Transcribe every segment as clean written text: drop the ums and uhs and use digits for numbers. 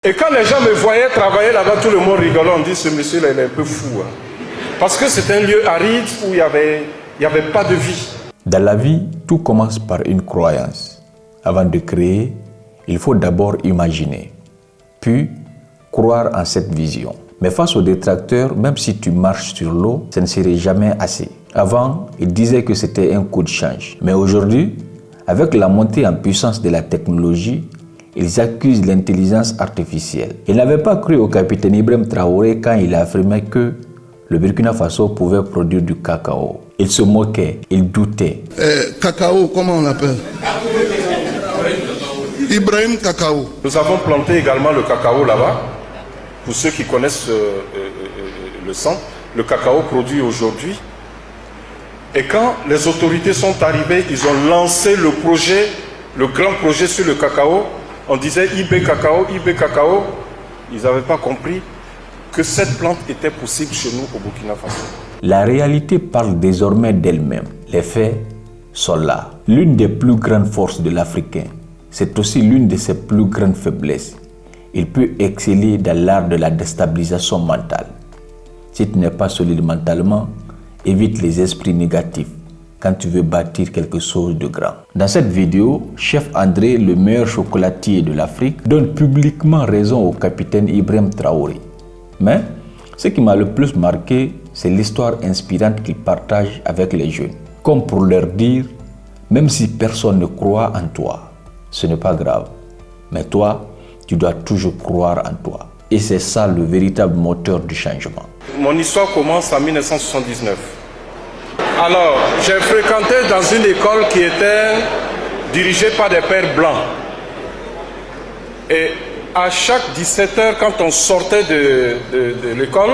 Et quand les gens me voyaient travailler là-bas, tout le monde rigolait, on dit ce monsieur-là, il est un peu fou. Hein. Parce que c'est un lieu aride où il n'y avait pas de vie. Dans la vie, tout commence par une croyance. Avant de créer, il faut d'abord imaginer, puis croire en cette vision. Mais face aux détracteurs, même si tu marches sur l'eau, ça ne serait jamais assez. Avant, ils disaient que c'était un coup de change. Mais aujourd'hui, avec la montée en puissance de la technologie, ils accusent l'intelligence artificielle. Ils n'avaient pas cru au capitaine Ibrahim Traoré quand il a affirmé que le Burkina Faso pouvait produire du cacao. Ils se moquaient, ils doutaient. Cacao, comment on l'appelle? Ibrahim Cacao. Nous avons planté également le cacao là-bas. Pour ceux qui connaissent le centre, le cacao produit aujourd'hui. Et quand les autorités sont arrivées, ils ont lancé le projet, le grand projet sur le cacao. On disait IB Cacao, IB Cacao. Ils n'avaient pas compris que cette plante était possible chez nous au Burkina Faso. La réalité parle désormais d'elle-même. Les faits sont là. L'une des plus grandes forces de l'Africain, c'est aussi l'une de ses plus grandes faiblesses. Il peut exceller dans l'art de la déstabilisation mentale. Si tu n'es pas solide mentalement, évite les esprits négatifs quand tu veux bâtir quelque chose de grand. Dans cette vidéo, Chef André, le meilleur chocolatier de l'Afrique, donne publiquement raison au capitaine Ibrahim Traoré. Mais ce qui m'a le plus marqué, c'est l'histoire inspirante qu'il partage avec les jeunes. Comme pour leur dire, même si personne ne croit en toi, ce n'est pas grave. Mais toi, tu dois toujours croire en toi. Et c'est ça le véritable moteur du changement. Mon histoire commence en 1979. Alors, j'ai fréquenté dans une école qui était dirigée par des pères blancs. Et à chaque 17h, quand on sortait de l'école,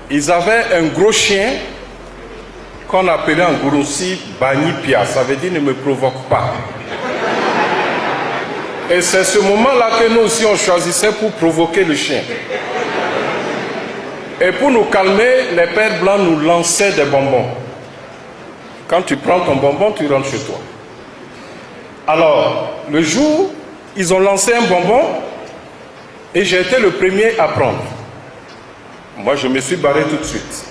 ils avaient un gros chien qu'on appelait en Gouroussi Bani Pia. Ça veut dire ne me provoque pas. Et c'est ce moment-là que nous aussi on choisissait pour provoquer le chien. Et pour nous calmer, les pères blancs nous lançaient des bonbons. Quand tu prends ton bonbon, tu rentres chez toi. Alors, le jour, ils ont lancé un bonbon et j'ai été le premier à prendre. Moi, je me suis barré tout de suite.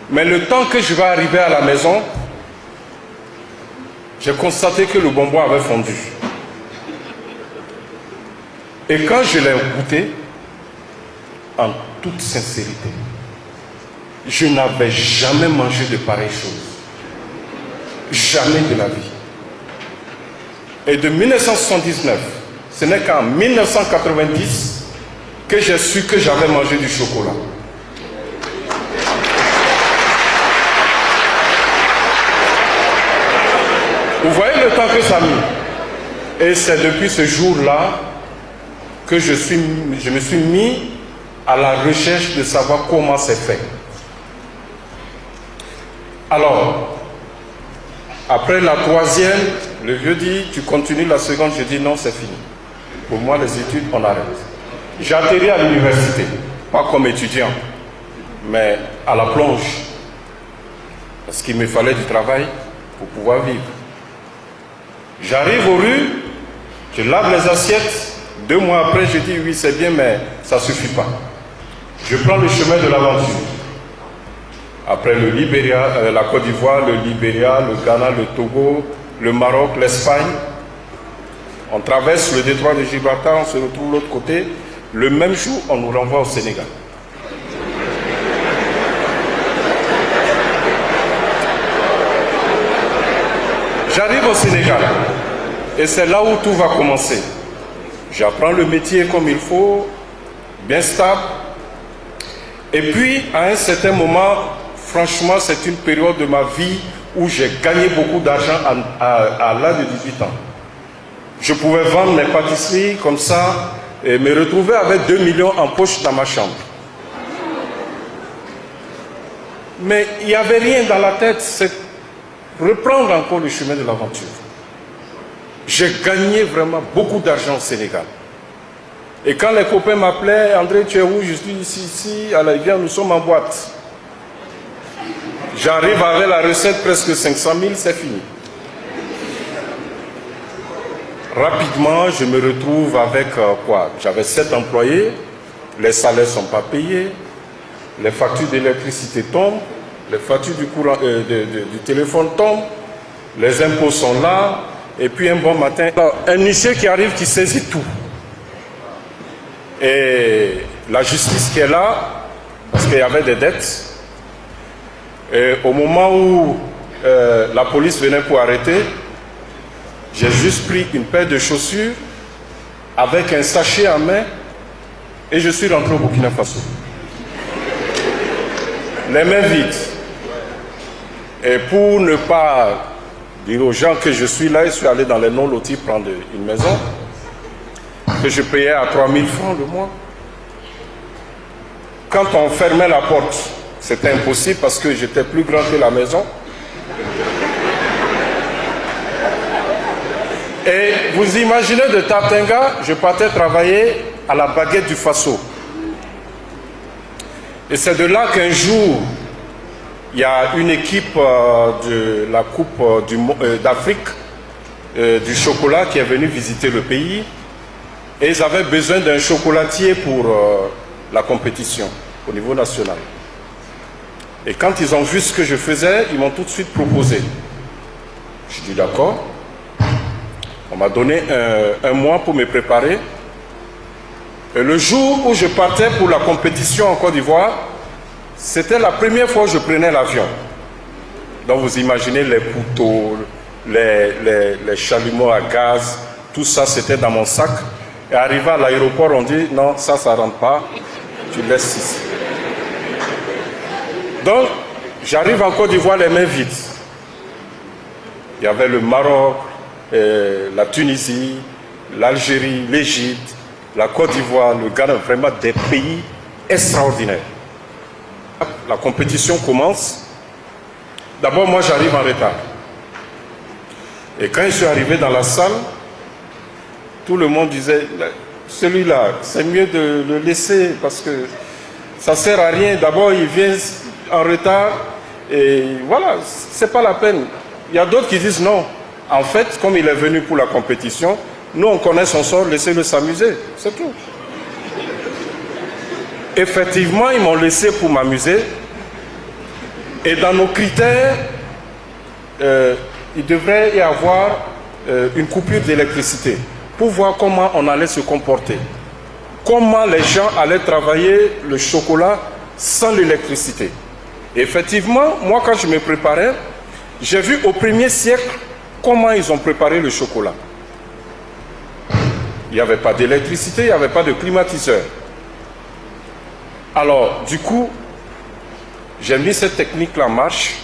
Mais le temps que je vais arriver à la maison, j'ai constaté que le bonbon avait fondu. Et quand je l'ai goûté, en toute sincérité, je n'avais jamais mangé de pareille chose. Jamais de la vie. Et de 1979, ce n'est qu'en 1990 que j'ai su que j'avais mangé du chocolat. Vous voyez le temps que ça a mis. Et c'est depuis ce jour-là que je me suis mis à la recherche de savoir comment c'est fait. Alors, après la troisième, le vieux dit, tu continues la seconde, je dis non, c'est fini. Pour moi, les études, on arrête. J'ai atterri à l'université, pas comme étudiant, mais à la plonge. Parce qu'il me fallait du travail pour pouvoir vivre. J'arrive aux rues, je lave les assiettes. 2 mois après, je dis oui, c'est bien, mais ça ne suffit pas. Je prends le chemin de l'aventure. Après le Libéria, la Côte d'Ivoire, le Libéria, le Ghana, le Togo, le Maroc, l'Espagne. On traverse le détroit de Gibraltar, on se retrouve de l'autre côté. Le même jour, on nous renvoie au Sénégal. J'arrive au Sénégal et c'est là où tout va commencer. J'apprends le métier comme il faut, bien stable. Et puis, à un certain moment, franchement, c'est une période de ma vie où j'ai gagné beaucoup d'argent à l'âge de 18 ans. Je pouvais vendre mes pâtisseries comme ça et me retrouver avec 2 millions en poche dans ma chambre. Mais il n'y avait rien dans la tête, c'est reprendre encore le chemin de l'aventure. J'ai gagné vraiment beaucoup d'argent au Sénégal. Et quand les copains m'appelaient, André, tu es où? Je suis ici, à la rivière, nous sommes en boîte. J'arrive avec la recette presque 500 000, c'est fini. rapidement, je me retrouve avec quoi? J'avais 7 employés, les salaires ne sont pas payés, les factures d'électricité tombent, les factures du, courant, du téléphone tombent, les impôts sont là, et puis un bon matin, un huissier qui arrive qui saisit tout. Et la justice qui est là, parce qu'il y avait des dettes, et au moment où la police venait pour arrêter, j'ai juste pris une paire de chaussures avec un sachet en main et je suis rentré au Burkina Faso. Les mains vides. Et pour ne pas dire aux gens que je suis là, je suis allé dans les non-lotis prendre une maison que je payais à 3000 francs le mois. Quand on fermait la porte, c'était impossible parce que j'étais plus grand que la maison. Et vous imaginez de Tatenga, je partais travailler à la baguette du Faso. Et c'est de là qu'un jour, il y a une équipe de la Coupe d'Afrique du chocolat qui est venue visiter le pays. Et ils avaient besoin d'un chocolatier pour la compétition au niveau national. Et quand ils ont vu ce que je faisais, ils m'ont tout de suite proposé. Je dis d'accord. On m'a donné un mois pour me préparer. Et le jour où je partais pour la compétition en Côte d'Ivoire, c'était la première fois que je prenais l'avion. Donc vous imaginez les couteaux, les chalumeaux à gaz, tout ça c'était dans mon sac. Et arrivé à l'aéroport, on dit non, ça ne rentre pas, tu laisses ici. Donc j'arrive en Côte d'Ivoire les mains vides. Il y avait le Maroc, la Tunisie, l'Algérie, l'Égypte, la Côte d'Ivoire, le Ghana, vraiment des pays extraordinaires. La compétition commence. D'abord, moi, j'arrive en retard. Et quand je suis arrivé dans la salle, tout le monde disait, celui-là, c'est mieux de le laisser parce que ça ne sert à rien. D'abord, il vient en retard et voilà, c'est pas la peine. Il y a d'autres qui disent non. En fait, comme il est venu pour la compétition, nous, on connaît son sort, laissez-le s'amuser, c'est tout. Effectivement, ils m'ont laissé pour m'amuser. Et dans nos critères, il devrait y avoir une coupure d'électricité pour voir comment on allait se comporter. Comment les gens allaient travailler le chocolat sans l'électricité. Effectivement, moi, quand je me préparais, j'ai vu au 1er siècle comment ils ont préparé le chocolat. Il n'y avait pas d'électricité, il n'y avait pas de climatiseur. Alors, du coup, j'ai mis cette technique-là en marche.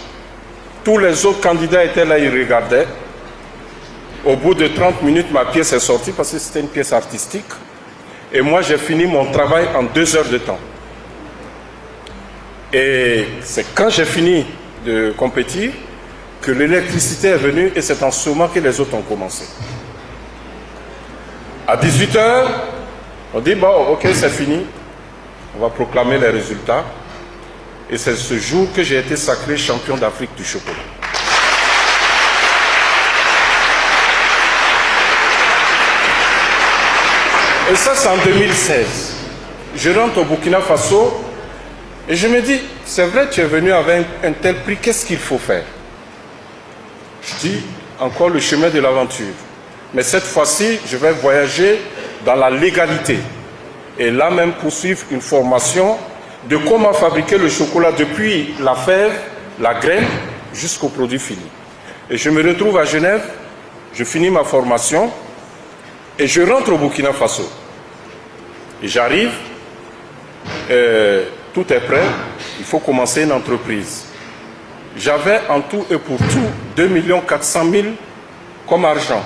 Tous les autres candidats étaient là, ils regardaient. Au bout de 30 minutes, ma pièce est sortie parce que c'était une pièce artistique. Et moi, j'ai fini mon travail en 2 heures de temps. Et c'est quand j'ai fini de compétir que l'électricité est venue et c'est en ce moment que les autres ont commencé. À 18 h, on dit, bon, ok, c'est fini. On va proclamer les résultats. Et c'est ce jour que j'ai été sacré champion d'Afrique du chocolat. Et ça, c'est en 2016. Je rentre au Burkina Faso et je me dis, c'est vrai, tu es venu avec un tel prix, qu'est-ce qu'il faut faire? Je dis, encore le chemin de l'aventure. Mais cette fois-ci, je vais voyager dans la légalité. Et là même poursuivre une formation de comment fabriquer le chocolat depuis la fève, la graine, jusqu'au produit fini. Et je me retrouve à Genève, je finis ma formation et je rentre au Burkina Faso. Et j'arrive, tout est prêt, il faut commencer une entreprise. J'avais en tout et pour tout 2 400 000 comme argent.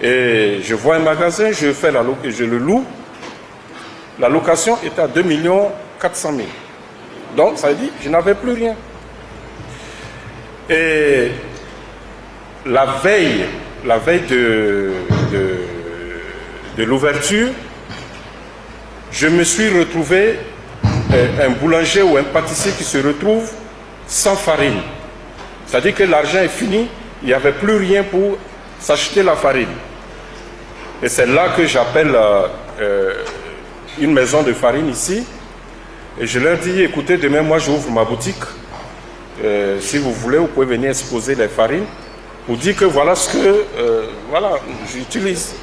Et je vois un magasin, je le loue. La location était à 2 400 000. Donc, ça veut dire que je n'avais plus rien. Et la veille de l'ouverture, je me suis retrouvé un boulanger ou un pâtissier qui se retrouve sans farine. C'est-à-dire que l'argent est fini, il n'y avait plus rien pour s'acheter la farine. Et c'est là que j'appelle une maison de farine ici. Et je leur dis, écoutez, demain, moi, j'ouvre ma boutique. Si vous voulez, vous pouvez venir exposer les farines. Vous dire que voilà ce que voilà, j'utilise.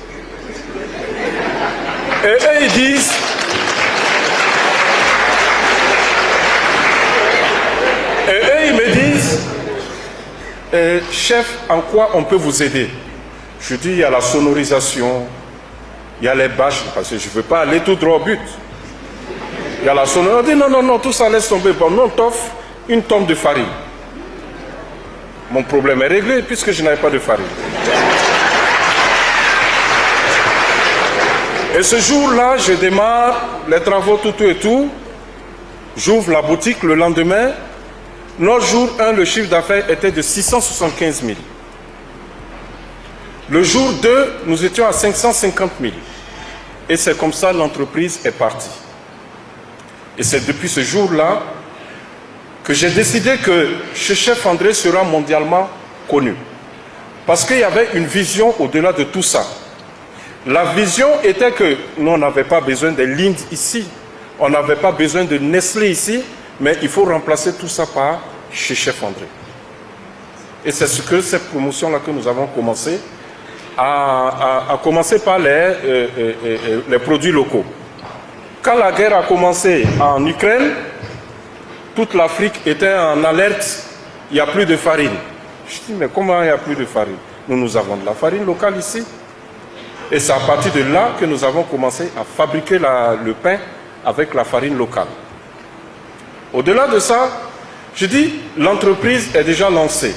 Et eux, ils disent... Et eux, ils me disent, chef, en quoi on peut vous aider? Je dis, il y a la sonorisation, il y a les bâches, parce que je ne veux pas aller tout droit au but. Il y a la sonorisation. On dit, non, non, non, tout ça laisse tomber. Bon, non, on t'offre une tonne de farine. Mon problème est réglé puisque je n'avais pas de farine. Et ce jour-là, je démarre les travaux, tout et tout. J'ouvre la boutique le lendemain. Notre jour 1, le chiffre d'affaires était de 675 000. Le jour 2, nous étions à 550 000. Et c'est comme ça l'entreprise est partie. Et c'est depuis ce jour-là que j'ai décidé que ce chef André sera mondialement connu. Parce qu'il y avait une vision au-delà de tout ça. La vision était que nous, on n'avait pas besoin de Lind ici, on n'avait pas besoin de Nestlé ici, mais il faut remplacer tout ça par chez chef André. Et c'est ce que cette promotion-là que nous avons commencé, à commencer par les produits locaux. Quand la guerre a commencé en Ukraine, toute l'Afrique était en alerte, il n'y a plus de farine. Je dis, mais comment il n'y a plus de farine? Nous avons de la farine locale ici. Et c'est à partir de là que nous avons commencé à fabriquer le pain avec la farine locale. Au-delà de ça, je dis, l'entreprise est déjà lancée.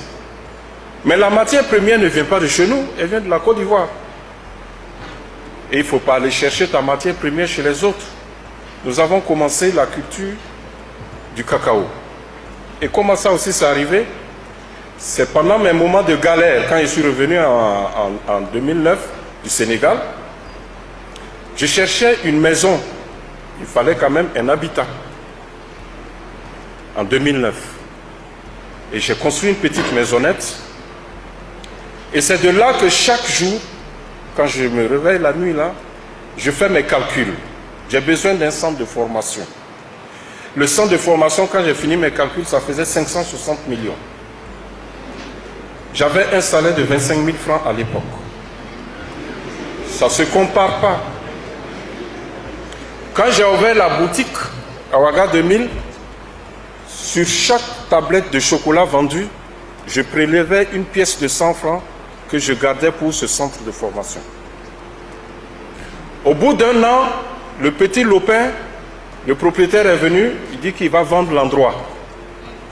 Mais la matière première ne vient pas de chez nous, elle vient de la Côte d'Ivoire. Et il ne faut pas aller chercher ta matière première chez les autres. Nous avons commencé la culture du cacao. Et comment ça aussi s'est arrivé? C'est pendant mes moments de galère, quand je suis revenu en 2009 du Sénégal, je cherchais une maison. Il fallait quand même un habitat. En 2009. Et j'ai construit une petite maisonnette. Et c'est de là que chaque jour, quand je me réveille la nuit là, je fais mes calculs. J'ai besoin d'un centre de formation. Le centre de formation, quand j'ai fini mes calculs, ça faisait 560 millions. J'avais un salaire de 25 000 francs à l'époque. Ça ne se compare pas. Quand j'ai ouvert la boutique à Ouaga 2000, sur chaque tablette de chocolat vendue, je prélevais une pièce de 100 francs que je gardais pour ce centre de formation. Au bout d'un an, le petit Lopin, le propriétaire est venu, il dit qu'il va vendre l'endroit.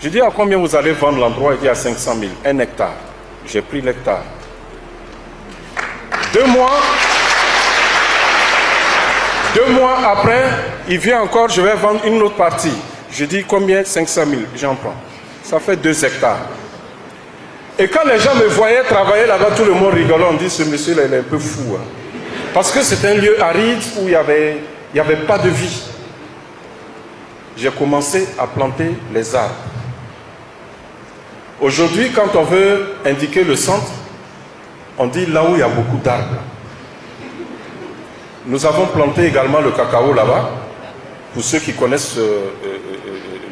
Je dis, à combien vous allez vendre l'endroit? Il dit, à 500 000, 1 hectare. J'ai pris l'hectare. 2 mois après, il vient encore, je vais vendre une autre partie. Je dis, combien? 500 000, j'en prends. Ça fait 2 hectares. Et quand les gens me voyaient travailler là-bas, tout le monde rigolait, on dit, ce monsieur-là, il est un peu fou. Hein. Parce que c'est un lieu aride où il n'y avait pas de vie. J'ai commencé à planter les arbres. Aujourd'hui, quand on veut indiquer le centre, on dit là où il y a beaucoup d'arbres. Nous avons planté également le cacao là-bas. Pour ceux qui connaissent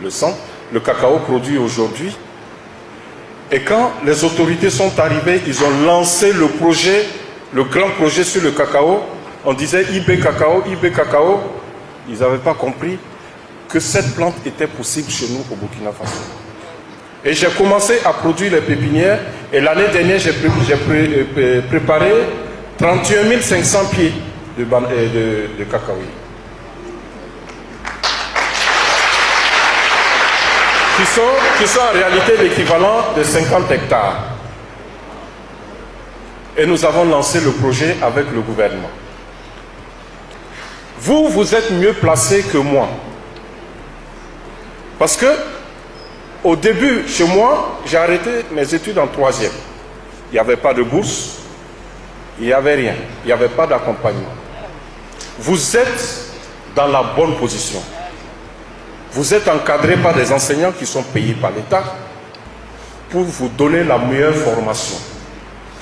le centre, le cacao produit aujourd'hui. Et quand les autorités sont arrivées, ils ont lancé le projet, le grand projet sur le cacao. On disait IB Cacao, IB Cacao. Ils n'avaient pas compris que cette plante était possible chez nous au Burkina Faso. Et j'ai commencé à produire les pépinières. Et l'année dernière, j'ai préparé 31 500 pieds de cacao. Qui sont en réalité l'équivalent de 50 hectares. Et nous avons lancé le projet avec le gouvernement. Vous êtes mieux placé que moi. Parce que, au début, chez moi, j'ai arrêté mes études en 3e. Il n'y avait pas de bourse, il n'y avait rien, il n'y avait pas d'accompagnement. Vous êtes dans la bonne position. Vous êtes encadré par des enseignants qui sont payés par l'État pour vous donner la meilleure formation,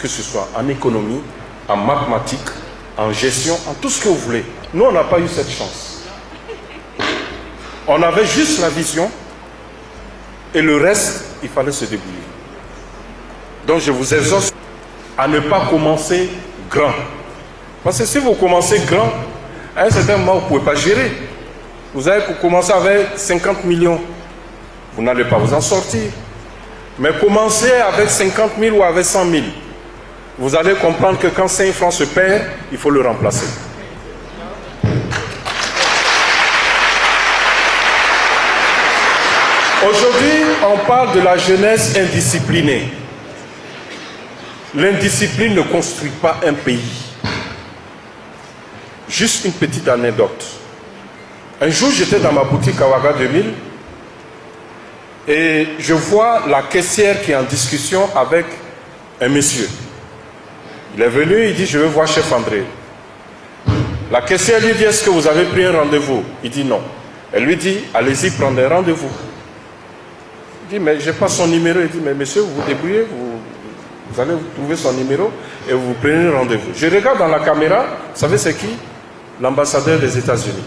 que ce soit en économie, en mathématiques, en gestion, en tout ce que vous voulez. Nous, on n'a pas eu cette chance. On avait juste la vision et le reste, il fallait se débrouiller. Donc je vous exhorte à ne pas commencer grand. Parce que si vous commencez grand, à un certain moment, vous ne pouvez pas gérer. Vous allez commencer avec 50 millions. Vous n'allez pas vous en sortir. Mais commencez avec 50 000 ou avec 100 000. Vous allez comprendre que quand 5 francs se perd, il faut le remplacer. Aujourd'hui, on parle de la jeunesse indisciplinée. L'indiscipline ne construit pas un pays. Juste une petite anecdote. Un jour, j'étais dans ma boutique à Ouaga 2000 et je vois la caissière qui est en discussion avec un monsieur. Il est venu, il dit, je veux voir chef André. La caissière lui dit, est-ce que vous avez pris un rendez-vous? Il dit non. Elle lui dit, allez-y prendre un rendez-vous. Il dit, mais je n'ai pas son numéro. Il dit, mais monsieur, vous vous débrouillez, vous allez trouver son numéro et vous prenez un rendez-vous. Je regarde dans la caméra, vous savez c'est qui? L'ambassadeur des États-Unis.